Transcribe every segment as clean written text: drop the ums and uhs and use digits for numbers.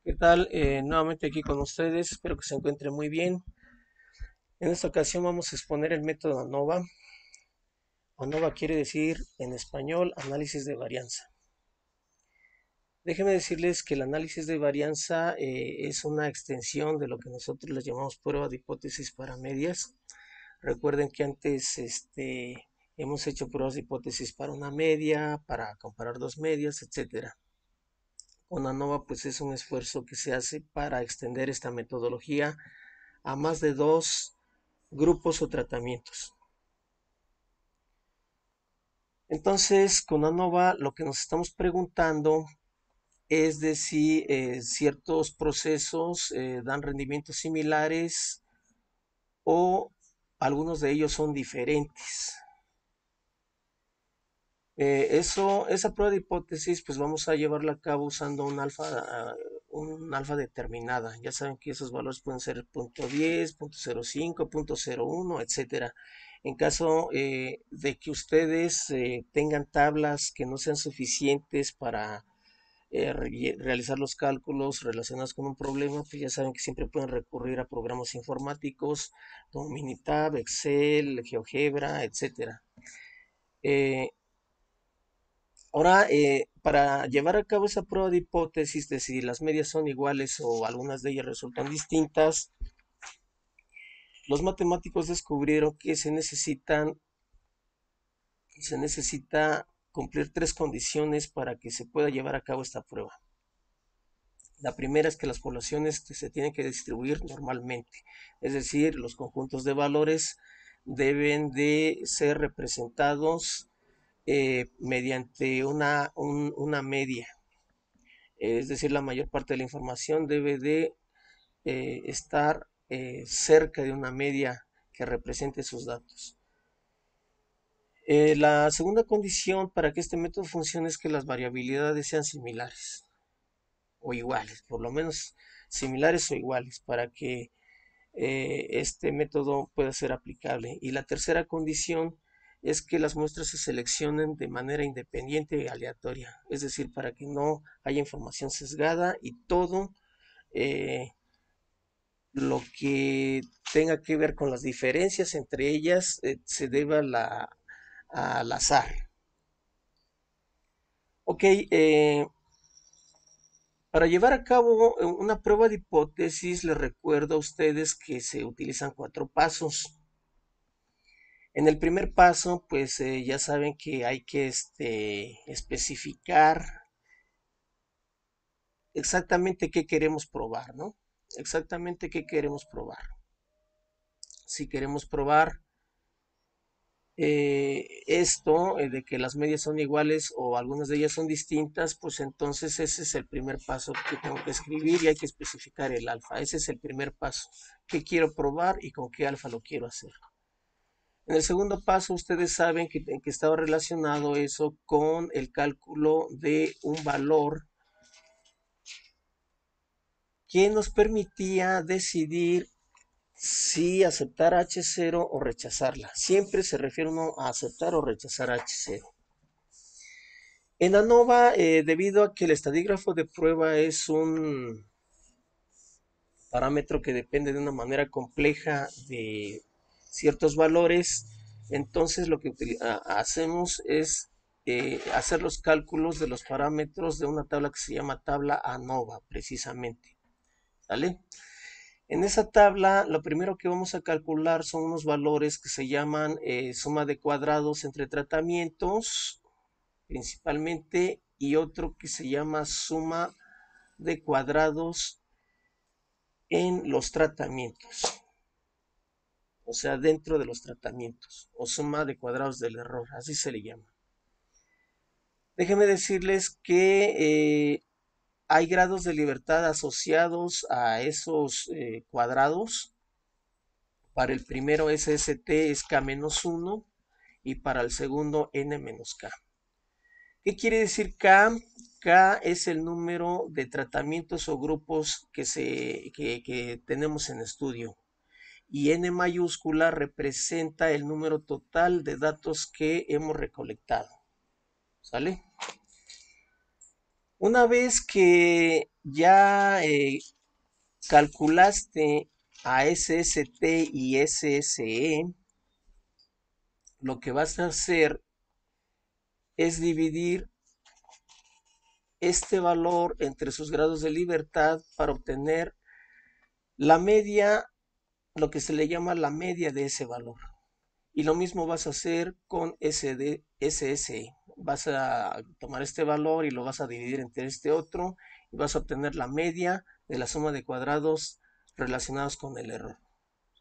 ¿Qué tal? Nuevamente aquí con ustedes, espero que se encuentren muy bien. En esta ocasión vamos a exponer el método ANOVA. ANOVA quiere decir en español análisis de varianza. Déjenme decirles que el análisis de varianza es una extensión de lo que nosotros les llamamos prueba de hipótesis para medias. Recuerden que antes hemos hecho pruebas de hipótesis para una media, para comparar dos medias, etcétera. Con ANOVA pues es un esfuerzo que se hace para extender esta metodología a más de dos grupos o tratamientos. Entonces, con ANOVA lo que nos estamos preguntando es de si ciertos procesos dan rendimientos similares o algunos de ellos son diferentes. Esa prueba de hipótesis, pues vamos a llevarla a cabo usando un alfa determinada. Ya saben que esos valores pueden ser .10, .05, .01, etcétera. En caso de que ustedes tengan tablas que no sean suficientes para realizar los cálculos relacionados con un problema, pues ya saben que siempre pueden recurrir a programas informáticos como Minitab, Excel, GeoGebra, etcétera. Eh, Ahora, para llevar a cabo esa prueba de hipótesis de si las medias son iguales o algunas de ellas resultan distintas, los matemáticos descubrieron que se necesita cumplir tres condiciones para que se pueda llevar a cabo esta prueba. La primera es que las poblaciones se tienen que distribuir normalmente, es decir, los conjuntos de valores deben de ser representados mediante una media. Es decir, la mayor parte de la información debe de estar cerca de una media que represente sus datos. La segunda condición para que este método funcione es que las variabilidades sean similares o iguales, por lo menos similares o iguales, para que este método pueda ser aplicable. Y la tercera condición es que las muestras se seleccionen de manera independiente y aleatoria, es decir, para que no haya información sesgada y todo eh, lo que tenga que ver con las diferencias entre ellas se deba al azar. Ok, para llevar a cabo una prueba de hipótesis, les recuerdo a ustedes que se utilizan cuatro pasos. En el primer paso, pues ya saben que hay que especificar exactamente qué queremos probar, ¿no? Exactamente qué queremos probar. Si queremos probar esto de que las medias son iguales o algunas de ellas son distintas, pues entonces ese es el primer paso que tengo que escribir y hay que especificar el alfa. Ese es el primer paso. ¿Qué quiero probar y con qué alfa lo quiero hacer? En el segundo paso, ustedes saben que estaba relacionado eso con el cálculo de un valor que nos permitía decidir si aceptar H0 o rechazarla. Siempre se refiere uno a aceptar o rechazar H0. En ANOVA, debido a que el estadígrafo de prueba es un parámetro que depende de una manera compleja de ciertos valores, entonces lo que hacemos es hacer los cálculos de los parámetros de una tabla que se llama tabla ANOVA, precisamente. ¿Vale? En esa tabla, lo primero que vamos a calcular son unos valores que se llaman suma de cuadrados entre tratamientos, principalmente, y otro que se llama suma de cuadrados en los tratamientos, o sea, dentro de los tratamientos, o suma de cuadrados del error, así se le llama. Déjenme decirles que hay grados de libertad asociados a esos cuadrados. Para el primero SST es K-1 y para el segundo N-K. ¿Qué quiere decir K? K es el número de tratamientos o grupos que tenemos en estudio. Y N mayúscula representa el número total de datos que hemos recolectado. ¿Sale? Una vez que ya calculaste a SST y SSE, lo que vas a hacer es dividir este valor entre sus grados de libertad para obtener la media, lo que se le llama la media de ese valor. Y lo mismo vas a hacer con SSE. Vas a tomar este valor y lo vas a dividir entre este otro y vas a obtener la media de la suma de cuadrados relacionados con el error.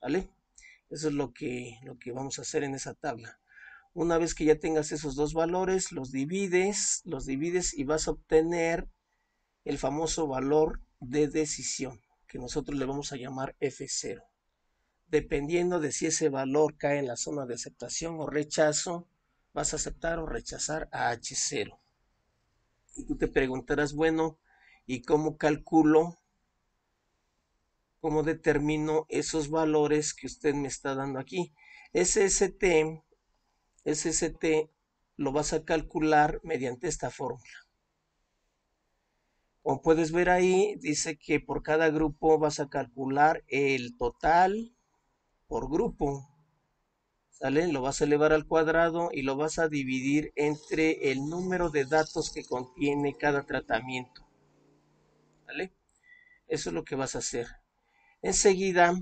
¿Vale? Eso es lo que vamos a hacer en esa tabla. Una vez que ya tengas esos dos valores, los divides y vas a obtener el famoso valor de decisión, que nosotros le vamos a llamar F0. Dependiendo de si ese valor cae en la zona de aceptación o rechazo, vas a aceptar o rechazar a H0. Y tú te preguntarás, bueno, ¿y cómo calculo, cómo determino esos valores que usted me está dando aquí? SST, SST lo vas a calcular mediante esta fórmula. Como puedes ver ahí, dice que por cada grupo vas a calcular el total por grupo. ¿Sale? Lo vas a elevar al cuadrado y lo vas a dividir entre el número de datos que contiene cada tratamiento. ¿Vale? Eso es lo que vas a hacer. Enseguida,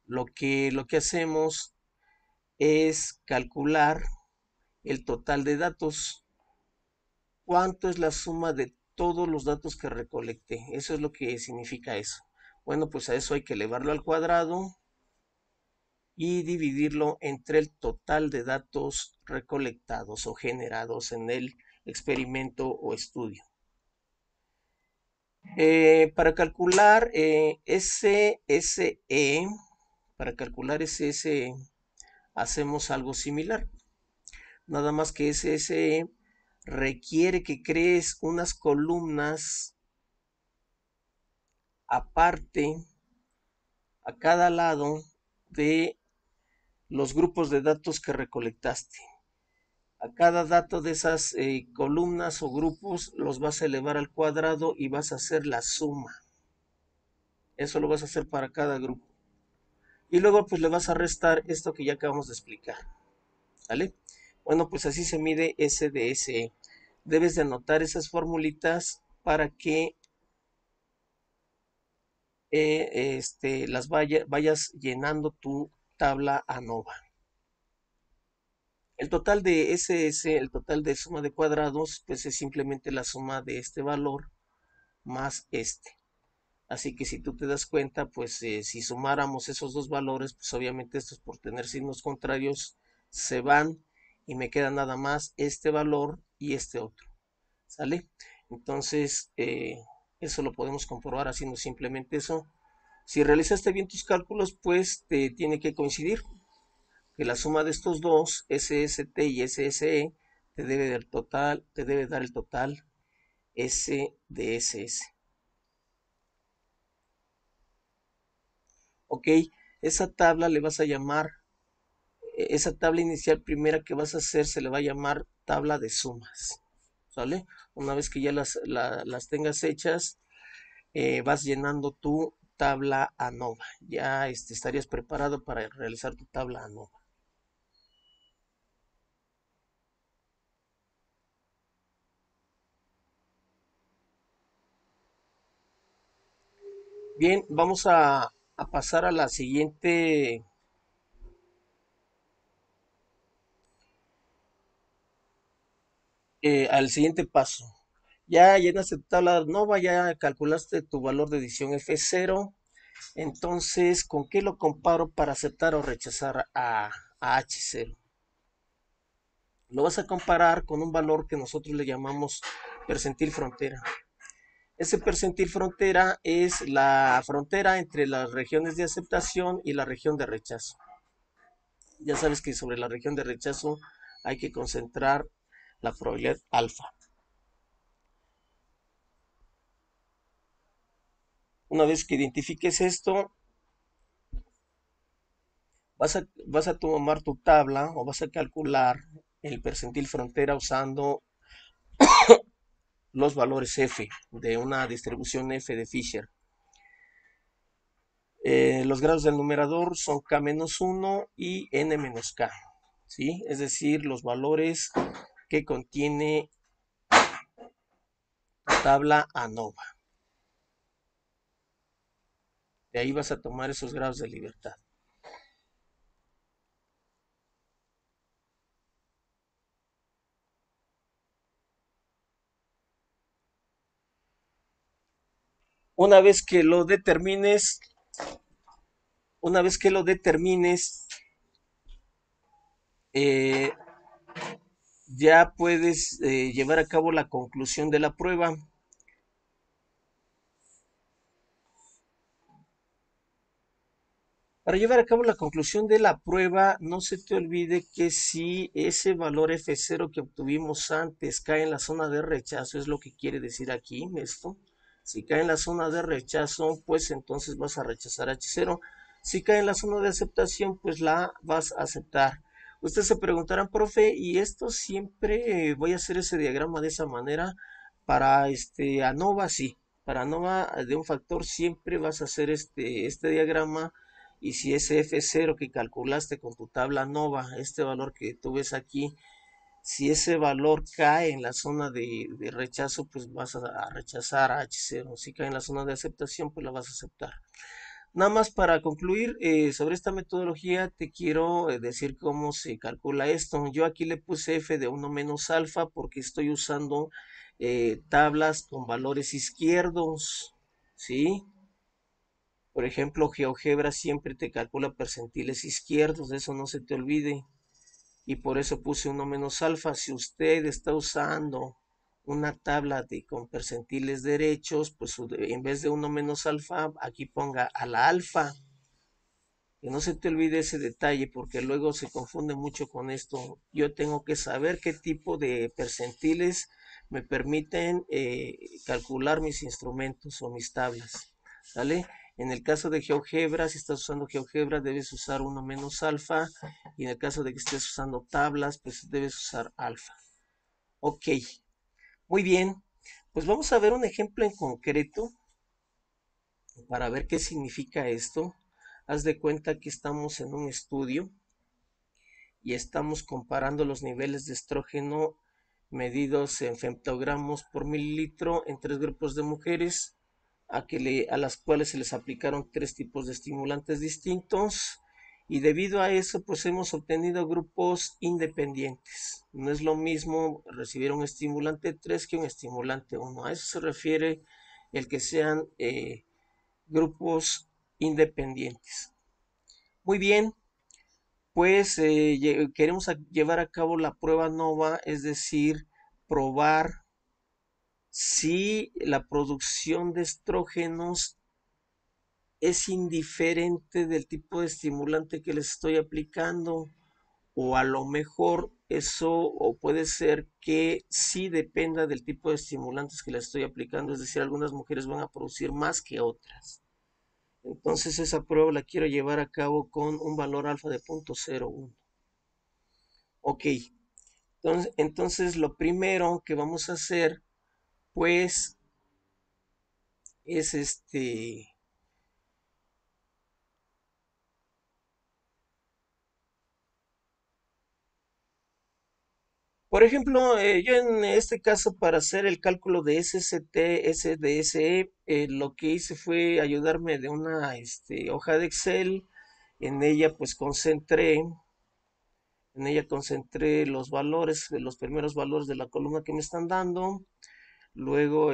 lo que hacemos es calcular el total de datos. ¿Cuánto es la suma de todos los datos que recolecté? Eso es lo que significa eso. Bueno, pues a eso hay que elevarlo al cuadrado y dividirlo entre el total de datos recolectados o generados en el experimento o estudio. Para calcular SSE, hacemos algo similar. Nada más que SSE requiere que crees unas columnas aparte a cada lado de los grupos de datos que recolectaste. A cada dato de esas columnas o grupos los vas a elevar al cuadrado y vas a hacer la suma. Eso lo vas a hacer para cada grupo. Y luego pues le vas a restar esto que ya acabamos de explicar. ¿Vale? Bueno, pues así se mide SDSE. Debes de anotar esas formulitas para que las vayas llenando tu tabla ANOVA. El total de SS, el total de suma de cuadrados, pues es simplemente la suma de este valor más este. Así que si tú te das cuenta, pues si sumáramos esos dos valores, pues obviamente estos por tener signos contrarios se van y me queda nada más este valor y este otro. ¿Sale? Entonces, eso lo podemos comprobar haciendo simplemente eso. Si realizaste bien tus cálculos, pues te tiene que coincidir que la suma de estos dos, SST y SSE, te debe dar el total S de SS. Ok, esa tabla le vas a llamar, esa tabla inicial primera que vas a hacer se le va a llamar tabla de sumas. ¿Sale? Una vez que ya las tengas hechas, vas llenando tu tabla ANOVA. Ya estarías preparado para realizar tu tabla ANOVA. Bien, vamos a pasar a la siguiente, al siguiente paso. Ya llenaste tu tabla ANOVA, ya calculaste tu valor de edición F0. Entonces, ¿con qué lo comparo para aceptar o rechazar a H0? Lo vas a comparar con un valor que nosotros le llamamos percentil frontera. Ese percentil frontera es la frontera entre las regiones de aceptación y la región de rechazo. Ya sabes que sobre la región de rechazo hay que concentrar la probabilidad alfa. Una vez que identifiques esto, vas a tomar tu tabla o vas a calcular el percentil frontera usando los valores F de una distribución F de Fisher. Los grados del numerador son K-1 y N-K, ¿sí? Es decir, los valores que contiene la tabla ANOVA. De ahí vas a tomar esos grados de libertad. Una vez que lo determines, una vez que lo determines, eh, ya puedes llevar a cabo la conclusión de la prueba. Para llevar a cabo la conclusión de la prueba, no se te olvide que si ese valor F0 que obtuvimos antes cae en la zona de rechazo, es lo que quiere decir aquí esto. Si cae en la zona de rechazo, pues entonces vas a rechazar H0. Si cae en la zona de aceptación, pues la vas a aceptar. Ustedes se preguntarán, profe, ¿y esto siempre voy a hacer ese diagrama de esa manera? Para ANOVA, sí. Para ANOVA de un factor siempre vas a hacer este diagrama, y si ese F0 que calculaste con tu tabla ANOVA, este valor que tú ves aquí, si ese valor cae en la zona de rechazo, pues vas a rechazar a H0. Si cae en la zona de aceptación, pues la vas a aceptar. Nada más para concluir sobre esta metodología, te quiero decir cómo se calcula esto. Yo aquí le puse F de 1 menos alfa porque estoy usando tablas con valores izquierdos, ¿sí? Por ejemplo, GeoGebra siempre te calcula percentiles izquierdos, de eso no se te olvide. Y por eso puse 1 menos alfa. Si usted está usando una tabla con percentiles derechos, pues en vez de 1 menos alfa, aquí ponga a la alfa. Que no se te olvide ese detalle porque luego se confunde mucho con esto. Yo tengo que saber qué tipo de percentiles me permiten calcular mis instrumentos o mis tablas. ¿Sale? En el caso de GeoGebra, si estás usando GeoGebra, debes usar 1 menos alfa. Y en el caso de que estés usando tablas, pues debes usar alfa. Ok, muy bien. Pues vamos a ver un ejemplo en concreto para ver qué significa esto. Haz de cuenta que estamos en un estudio y estamos comparando los niveles de estrógeno medidos en femtogramos por mililitro en 3 grupos de mujeres a las cuales se les aplicaron 3 tipos de estimulantes distintos, y debido a eso pues hemos obtenido grupos independientes. No es lo mismo recibir un estimulante 3 que un estimulante 1. A eso se refiere el que sean grupos independientes. Muy bien, pues queremos llevar a cabo la prueba NOVA, es decir, probar si la producción de estrógenos es indiferente del tipo de estimulante que les estoy aplicando, o a lo mejor eso, o puede ser que sí dependa del tipo de estimulantes que les estoy aplicando, es decir, algunas mujeres van a producir más que otras. Entonces esa prueba la quiero llevar a cabo con un valor alfa de 0.01. Ok, entonces lo primero que vamos a hacer, pues, es por ejemplo, yo en este caso para hacer el cálculo de SST, SDSE, lo que hice fue ayudarme de una hoja de Excel. En ella concentré los valores, los primeros valores de la columna que me están dando. Luego,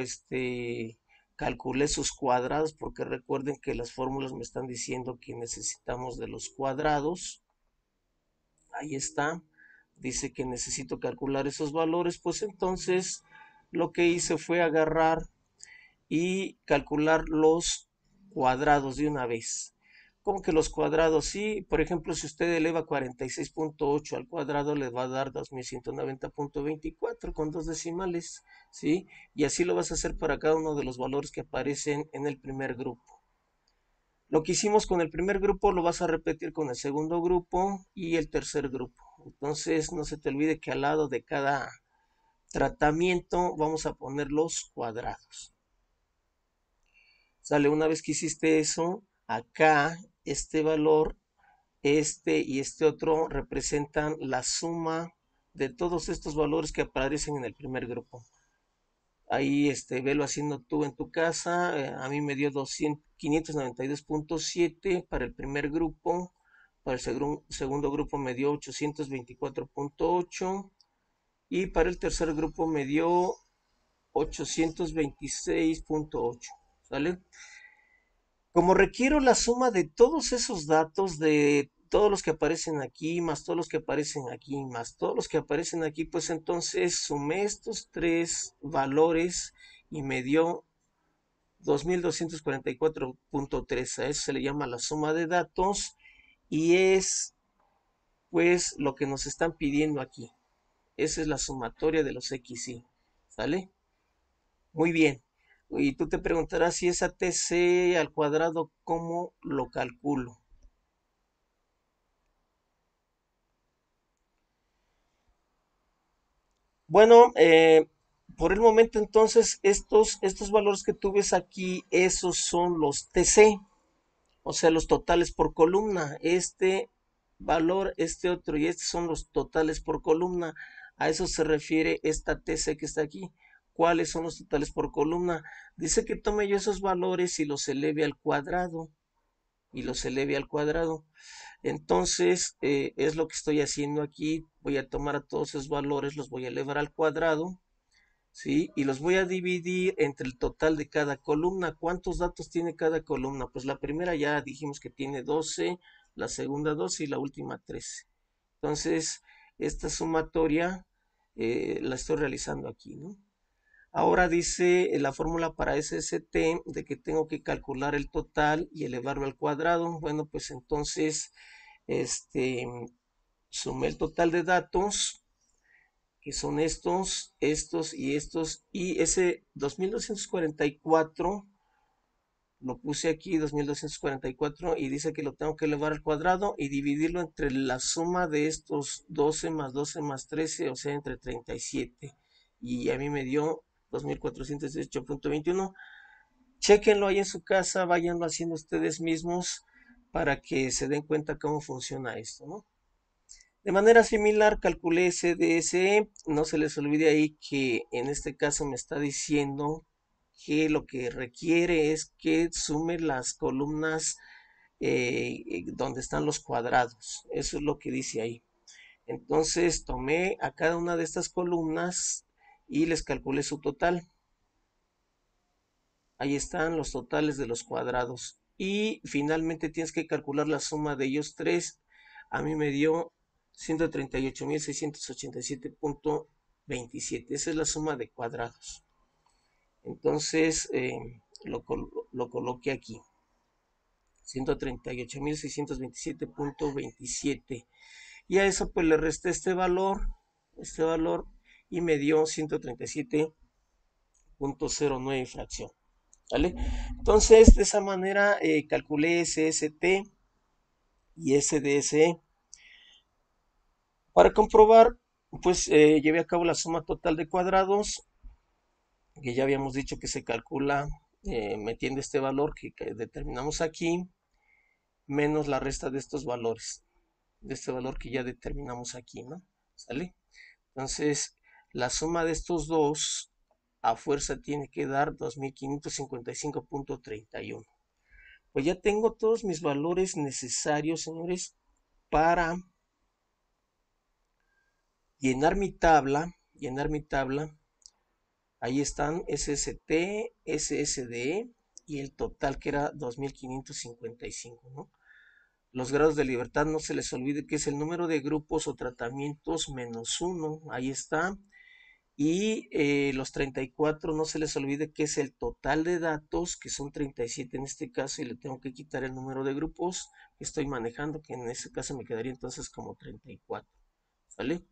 calculé sus cuadrados, porque recuerden que las fórmulas me están diciendo que necesitamos de los cuadrados. Ahí está. Dice que necesito calcular esos valores, pues entonces lo que hice fue agarrar y calcular los cuadrados de una vez. ¿Cómo que los cuadrados? Sí, por ejemplo, si usted eleva 46.8 al cuadrado, le va a dar 2190.24 con 2 decimales, ¿sí? Y así lo vas a hacer para cada uno de los valores que aparecen en el primer grupo. Lo que hicimos con el primer grupo lo vas a repetir con el segundo grupo y el tercer grupo. Entonces no se te olvide que al lado de cada tratamiento vamos a poner los cuadrados. Sale, una vez que hiciste eso, acá este valor, este y este otro representan la suma de todos estos valores que aparecen en el primer grupo. Ahí velo haciendo tú en tu casa. A mí me dio 592.7 para el primer grupo. Para el segundo grupo me dio 824.8. Y para el tercer grupo me dio 826.8. ¿Sale? Como requiero la suma de todos esos datos, de todos los que aparecen aquí, más todos los que aparecen aquí, más todos los que aparecen aquí, pues entonces sumé estos tres valores y me dio 2244.3. A eso se le llama la suma de datos y es pues lo que nos están pidiendo aquí. Esa es la sumatoria de los XY. ¿Sale? Muy bien. Y tú te preguntarás si esa TC al cuadrado, ¿cómo lo calculo? Bueno, por el momento entonces estos valores que tú ves aquí, esos son los TC, o sea, los totales por columna. Este valor, este otro y estos son los totales por columna. A eso se refiere esta TC que está aquí. ¿Cuáles son los totales por columna? Dice que tome yo esos valores y los eleve al cuadrado. Y los eleve al cuadrado. Entonces, es lo que estoy haciendo aquí. Voy a tomar a todos esos valores, los voy a elevar al cuadrado, ¿sí? Y los voy a dividir entre el total de cada columna. ¿Cuántos datos tiene cada columna? Pues la primera ya dijimos que tiene 12, la segunda 12 y la última 13. Entonces, esta sumatoria la estoy realizando aquí, ¿no? Ahora dice la fórmula para SST de que tengo que calcular el total y elevarlo al cuadrado. Bueno, pues entonces, este, sumé el total de datos, que son estos y ese 2244 lo puse aquí, 2244, y dice que lo tengo que elevar al cuadrado y dividirlo entre la suma de estos 12 más 13, o sea, entre 37. Y a mí me dio 2418.21. Chequenlo ahí en su casa, váyanlo haciendo ustedes mismos para que se den cuenta cómo funciona esto, ¿no? De manera similar, calculé CDSE. No se les olvide ahí que en este caso me está diciendo que lo que requiere es que sume las columnas donde están los cuadrados. Eso es lo que dice ahí. Entonces tomé a cada una de estas columnas y les calculé su total. Ahí están los totales de los cuadrados. Y finalmente tienes que calcular la suma de ellos tres. A mí me dio 138.687.27. Esa es la suma de cuadrados. Entonces lo coloqué aquí. 138.627.27. Y a eso pues le resté este valor y me dio 137.09 fracción. ¿Vale? Entonces, de esa manera calculé SST y SDSE. Para comprobar, pues llevé a cabo la suma total de cuadrados, que ya habíamos dicho que se calcula metiendo este valor que determinamos aquí, menos la resta de estos valores, de este valor que ya determinamos aquí, ¿no? ¿Sale? Entonces, la suma de estos dos a fuerza tiene que dar 2555.31. Pues ya tengo todos mis valores necesarios, señores, para llenar mi tabla. Ahí están SST, SSD y el total que era 2555, ¿no? Los grados de libertad, no se les olvide que es el número de grupos o tratamientos menos uno. Ahí está. Y los 34, no se les olvide que es el total de datos, que son 37 en este caso, y le tengo que quitar el número de grupos que estoy manejando, que en este caso me quedaría entonces como 34. ¿Vale?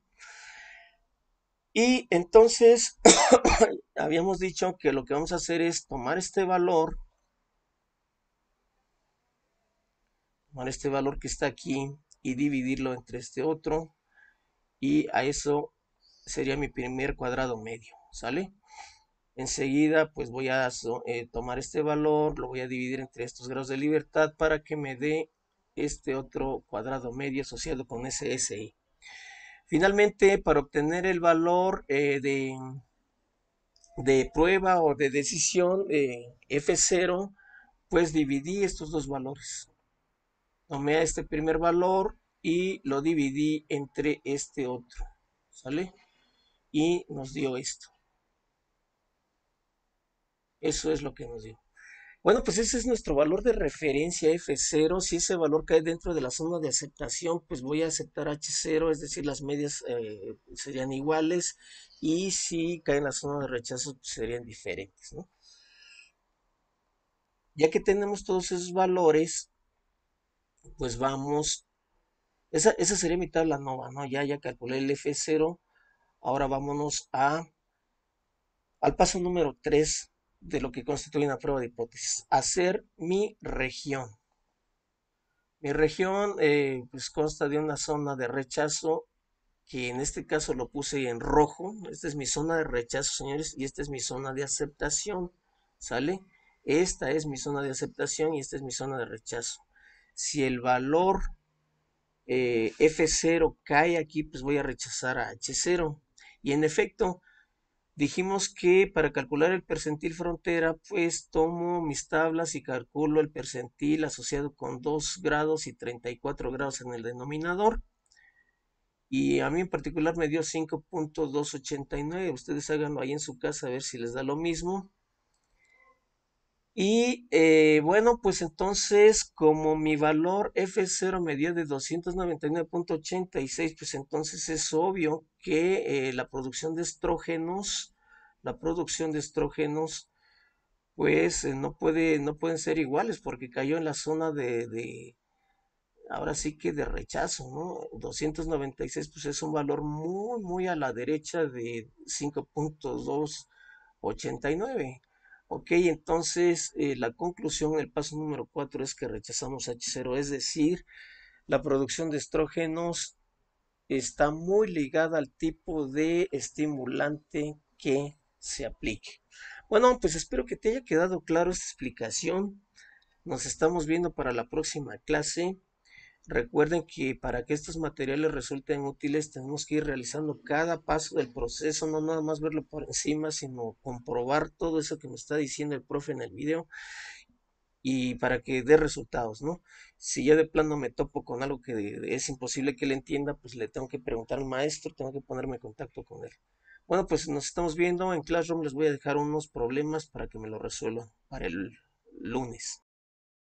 Y entonces habíamos dicho que lo que vamos a hacer es tomar este valor que está aquí y dividirlo entre este otro, y a eso sería mi primer cuadrado medio, ¿sale? Enseguida, pues voy a tomar este valor, lo voy a dividir entre estos grados de libertad para que me dé este otro cuadrado medio asociado con ese SI. Finalmente, para obtener el valor de prueba o de decisión F0, pues dividí estos dos valores. Tomé a este primer valor y lo dividí entre este otro, ¿sale? Y nos dio esto. Eso es lo que nos dio. Bueno, pues ese es nuestro valor de referencia F0. Si ese valor cae dentro de la zona de aceptación, pues voy a aceptar H0, es decir, las medias serían iguales. Y si cae en la zona de rechazo, pues serían diferentes, ¿no? Ya que tenemos todos esos valores, pues vamos, esa sería mi tabla nova, ¿no? Ya calculé el F0. Ahora vámonos al paso número 3 de lo que constituye una prueba de hipótesis. Hacer mi región. Mi región pues consta de una zona de rechazo que en este caso lo puse en rojo. Esta es mi zona de rechazo, señores, y esta es mi zona de aceptación. ¿Sale? Esta es mi zona de aceptación y esta es mi zona de rechazo. Si el valor F0 cae aquí, pues voy a rechazar a H0. Y en efecto, dijimos que para calcular el percentil frontera, pues tomo mis tablas y calculo el percentil asociado con 2 grados y 34 grados en el denominador. Y a mí en particular me dio 5.289. Ustedes háganlo ahí en su casa a ver si les da lo mismo. Y bueno, pues entonces, como mi valor F0 me dio de 299.86, pues entonces es obvio que la producción de estrógenos, pues no pueden ser iguales porque cayó en la zona ahora sí que de rechazo, ¿no? 296, pues es un valor muy, muy a la derecha de 5.289. Ok, entonces la conclusión, el paso número 4 es que rechazamos H0, es decir, la producción de estrógenos está muy ligada al tipo de estimulante que se aplique. Bueno, pues espero que te haya quedado claro esta explicación. Nos estamos viendo para la próxima clase. Recuerden que para que estos materiales resulten útiles tenemos que ir realizando cada paso del proceso, no nada más verlo por encima, sino comprobar todo eso que me está diciendo el profe en el video y para que dé resultados, ¿no? Si ya de plano me topo con algo que es imposible que él entienda, pues le tengo que preguntar al maestro, tengo que ponerme en contacto con él. Bueno, pues nos estamos viendo en Classroom, les voy a dejar unos problemas para que me lo resuelvan para el lunes.